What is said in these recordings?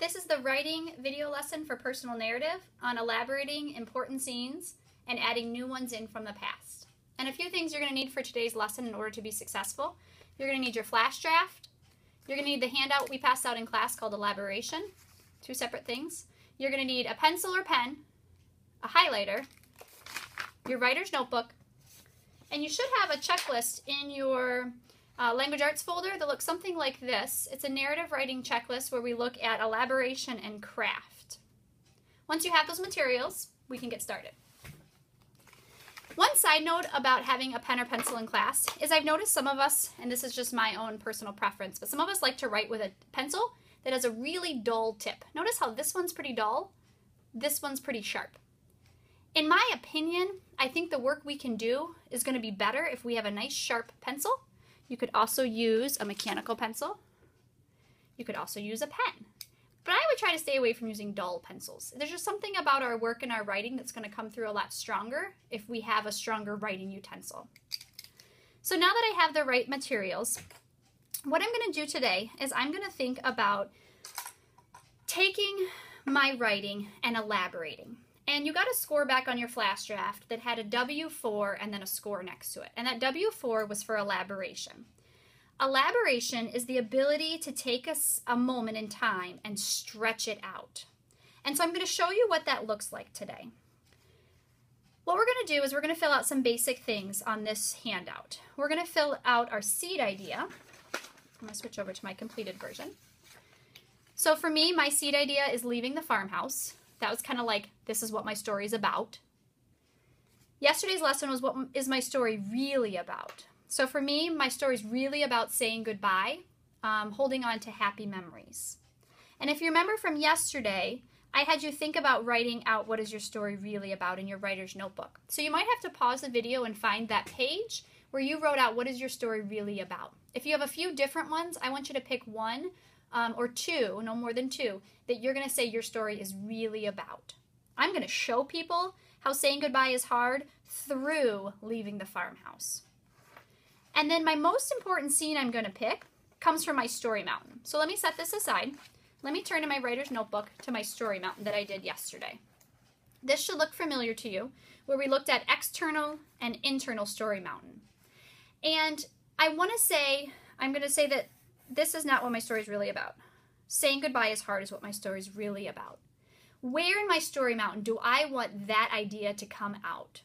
This is the writing video lesson for personal narrative on elaborating important scenes and adding new ones in from the past. And a few things you're going to need for today's lesson in order to be successful. You're going to need your flash draft. You're going to need the handout we passed out in class called Elaboration. Two separate things. You're going to need a pencil or pen, a highlighter, your writer's notebook, and you should have a checklist in your language arts folder that looks something like this. It's a narrative writing checklist where we look at elaboration and craft. Once you have those materials, we can get started. One side note about having a pen or pencil in class is I've noticed some of us, and this is just my own personal preference, but some of us like to write with a pencil that has a really dull tip. Notice how this one's pretty dull, this one's pretty sharp. In my opinion, I think the work we can do is going to be better if we have a nice sharp pencil. You could also use a mechanical pencil. You could also use a pen. But I would try to stay away from using dull pencils. There's just something about our work and our writing that's going to come through a lot stronger if we have a stronger writing utensil. So now that I have the right materials, what I'm going to do today is I'm going to think about taking my writing and elaborating. And you got a score back on your flash draft that had a W4 and then a score next to it. And that W4 was for elaboration. Elaboration is the ability to take a moment in time and stretch it out. And so I'm going to show you what that looks like today. What we're going to do is we're going to fill out some basic things on this handout. We're going to fill out our seed idea. I'm going to switch over to my completed version. So for me, my seed idea is leaving the farmhouse. That was kind of like, this is what my story is about. Yesterday's lesson was, what is my story really about? So for me, my story is really about saying goodbye, holding on to happy memories. And if you remember from yesterday, I had you think about writing out what is your story really about in your writer's notebook. So you might have to pause the video and find that page where you wrote out what is your story really about. If you have a few different ones, I want you to pick one or two, no more than two, that you're going to say your story is really about. I'm going to show people how saying goodbye is hard through leaving the farmhouse. And then my most important scene I'm going to pick comes from my story mountain. So let me set this aside. Let me turn in my writer's notebook to my story mountain that I did yesterday. This should look familiar to you, where we looked at external and internal story mountain. And I want to say, I'm going to say that this is not what my story is really about. Saying goodbye is hard is what my story is really about. Where in my story mountain do I want that idea to come out?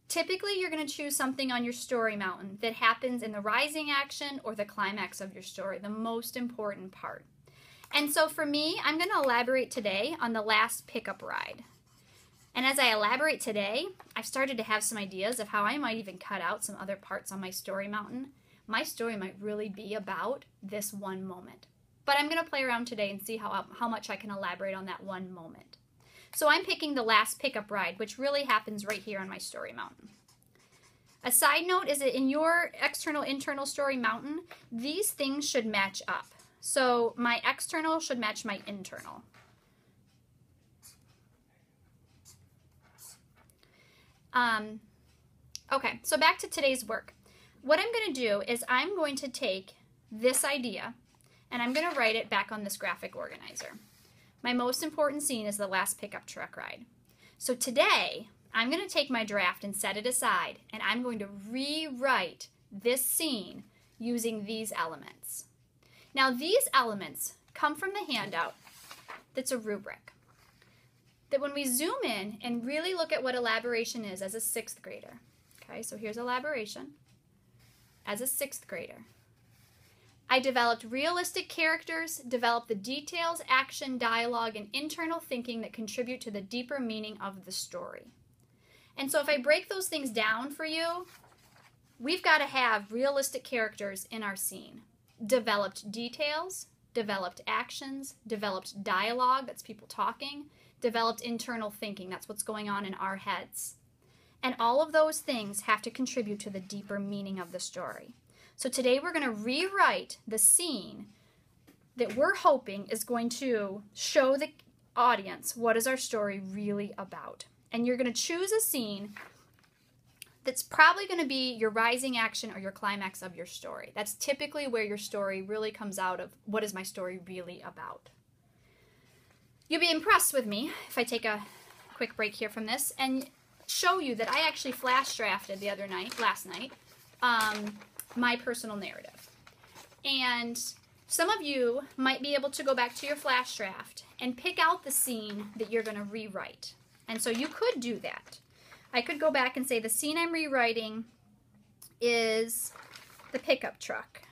Typically, you're going to choose something on your story mountain that happens in the rising action or the climax of your story, the most important part. And so for me, I'm going to elaborate today on the last pickup ride. And as I elaborate today, I've started to have some ideas of how I might even cut out some other parts on my story mountain. My story might really be about this one moment. But I'm going to play around today and see how much I can elaborate on that one moment. So I'm picking the last pickup ride, which really happens right here on my story mountain. A side note is that in your external-internal story mountain, these things should match up. So my external should match my internal. Okay, so back to today's work. What I'm going to do is I'm going to take this idea and I'm going to write it back on this graphic organizer. My most important scene is the last pickup truck ride. So today, I'm going to take my draft and set it aside, and I'm going to rewrite this scene using these elements. Now, these elements come from the handout that's a rubric. That when we zoom in and really look at what elaboration is as a 6th grader. Okay, so here's elaboration. As a 6th grader, I developed realistic characters, developed the details, action, dialogue, and internal thinking that contribute to the deeper meaning of the story. And so if I break those things down for you, we've got to have realistic characters in our scene. Developed details, developed actions, developed dialogue, that's people talking, developed internal thinking, that's what's going on in our heads. And all of those things have to contribute to the deeper meaning of the story. So today we're going to rewrite the scene that we're hoping is going to show the audience what is our story really about. And you're going to choose a scene that's probably going to be your rising action or your climax of your story. That's typically where your story really comes out of what is my story really about. You'll be impressed with me if I take a quick break here from this and show you that I actually flash drafted last night, my personal narrative. And some of you might be able to go back to your flash draft and pick out the scene that you're going to rewrite. And so you could do that. I could go back and say the scene I'm rewriting is the pickup truck.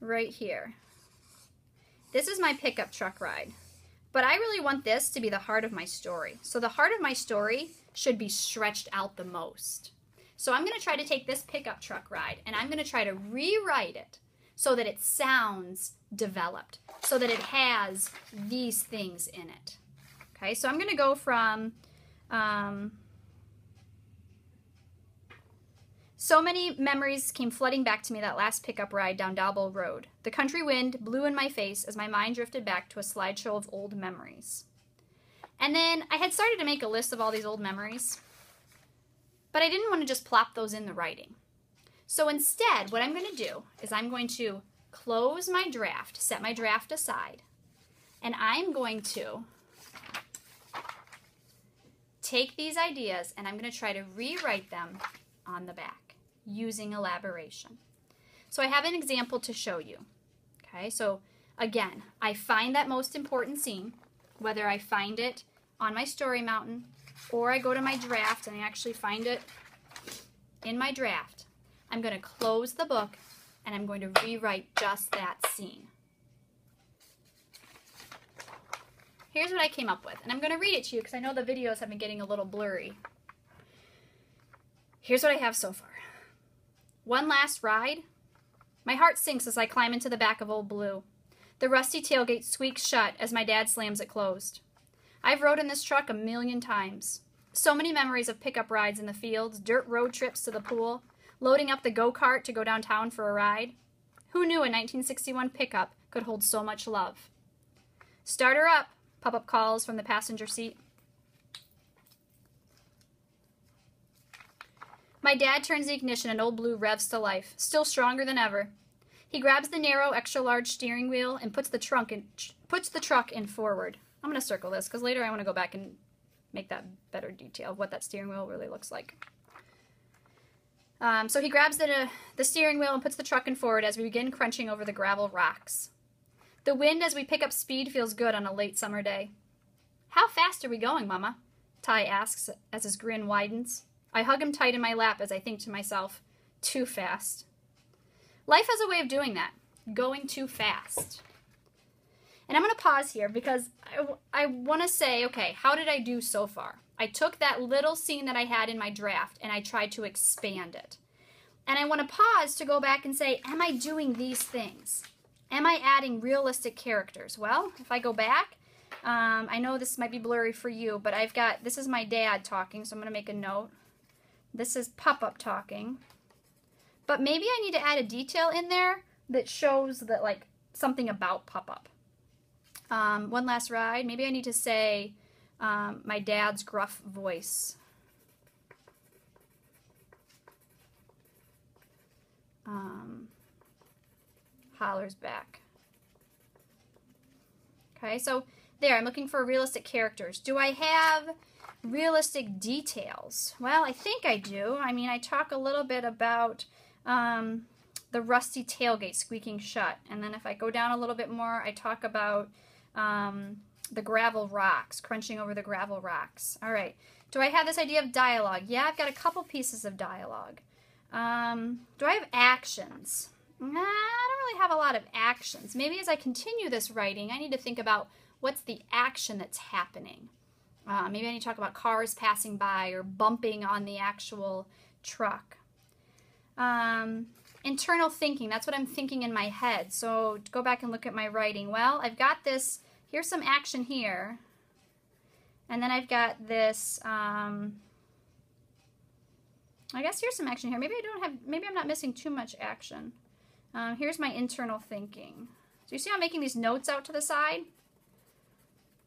Right here. This is my pickup truck ride. But I really want this to be the heart of my story. So the heart of my story should be stretched out the most. So I'm going to try to take this pickup truck ride and I'm going to try to rewrite it so that it sounds developed, so that it has these things in it. Okay, so I'm going to go from so many memories came flooding back to me that last pickup ride down Dalbo Road. The country wind blew in my face as my mind drifted back to a slideshow of old memories. And then I had started to make a list of all these old memories, but I didn't want to just plop those in the writing. So instead, what I'm going to do is I'm going to close my draft, set my draft aside, and I'm going to take these ideas and I'm going to try to rewrite them on the back using elaboration. So I have an example to show you. Okay, so again, I find that most important scene, whether I find it on my story mountain or I go to my draft and I actually find it in my draft. I'm going to close the book and I'm going to rewrite just that scene. Here's what I came up with, and I'm going to read it to you because I know the videos have been getting a little blurry. Here's what I have so far. One last ride. My heart sinks as I climb into the back of Old Blue. The rusty tailgate squeaks shut as my dad slams it closed. I've rode in this truck 1,000,000 times. So many memories of pickup rides in the fields, dirt road trips to the pool, loading up the go-kart to go downtown for a ride. Who knew a 1961 pickup could hold so much love? Start her up, pop-up calls from the passenger seat. My dad turns the ignition and Old Blue revs to life, still stronger than ever. He grabs the narrow, extra-large steering wheel and puts the truck in forward. I'm going to circle this because later I want to go back and make that better detail of what that steering wheel really looks like. So he grabs the steering wheel and puts the truck in forward as we begin crunching over the gravel rocks. The wind as we pick up speed feels good on a late summer day. How fast are we going, Mama? Ty asks as his grin widens. I hug him tight in my lap as I think to myself, too fast. Life has a way of doing that, going too fast. And I'm going to pause here because I want to say, okay, how did I do so far? I took that little scene that I had in my draft and I tried to expand it. And I want to pause to go back and say, am I doing these things? Am I adding realistic characters? Well, if I go back, I know this might be blurry for you, but this is my dad talking, so I'm going to make a note. This is Pop-Up talking. But maybe I need to add a detail in there that shows that, like, something about Pop-Up. One last ride. Maybe I need to say my dad's gruff voice. Hollers back. Okay, so there, I'm looking for realistic characters. Do I have realistic details? Well, I think I do. I mean, I talk a little bit about the rusty tailgate squeaking shut. And then if I go down a little bit more, I talk about the gravel rocks, crunching over the gravel rocks. All right. Do I have this idea of dialogue? Yeah, I've got a couple pieces of dialogue. Do I have actions? Nah, I don't really have a lot of actions. Maybe as I continue this writing, I need to think about what's the action that's happening. Maybe I need to talk about cars passing by or bumping on the actual truck. Internal thinking, that's what I'm thinking in my head. So to go back and look at my writing. Well, I've got this, here's some action here. And then I've got this, I guess here's some action here. Maybe I'm not missing too much action. Here's my internal thinking. So you see how I'm making these notes out to the side?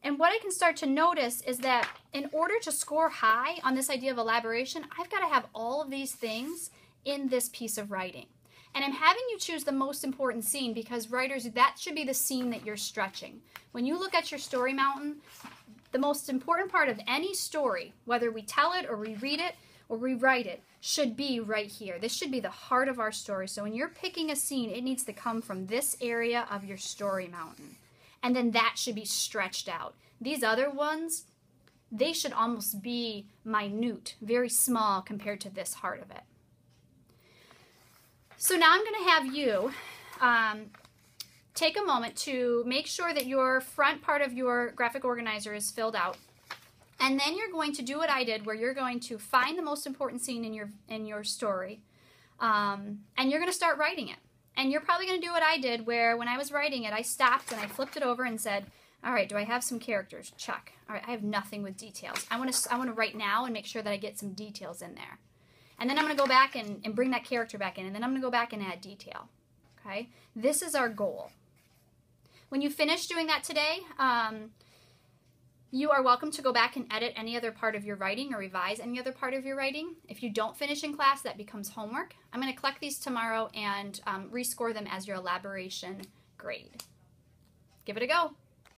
And what I can start to notice is that in order to score high on this idea of elaboration, I've got to have all of these things in this piece of writing. And I'm having you choose the most important scene because writers, that should be the scene that you're stretching. When you look at your story mountain, the most important part of any story, whether we tell it or reread it or rewrite it, should be right here. This should be the heart of our story. So when you're picking a scene, it needs to come from this area of your story mountain. And then that should be stretched out. These other ones, they should almost be minute, very small compared to this heart of it. So now I'm going to have you take a moment to make sure that your front part of your graphic organizer is filled out. And then you're going to do what I did, where you're going to find the most important scene in your story, and you're going to start writing it. And you're probably going to do what I did, where when I was writing it, I stopped and I flipped it over and said, all right, do I have some characters? Check. All right, I have nothing with details. I want to write now and make sure that I get some details in there. And then I'm going to go back and bring that character back in, and then I'm going to go back and add detail. Okay? This is our goal. When you finish doing that today, you are welcome to go back and edit any other part of your writing or revise any other part of your writing. If you don't finish in class, that becomes homework. I'm going to collect these tomorrow and rescore them as your elaboration grade. Give it a go.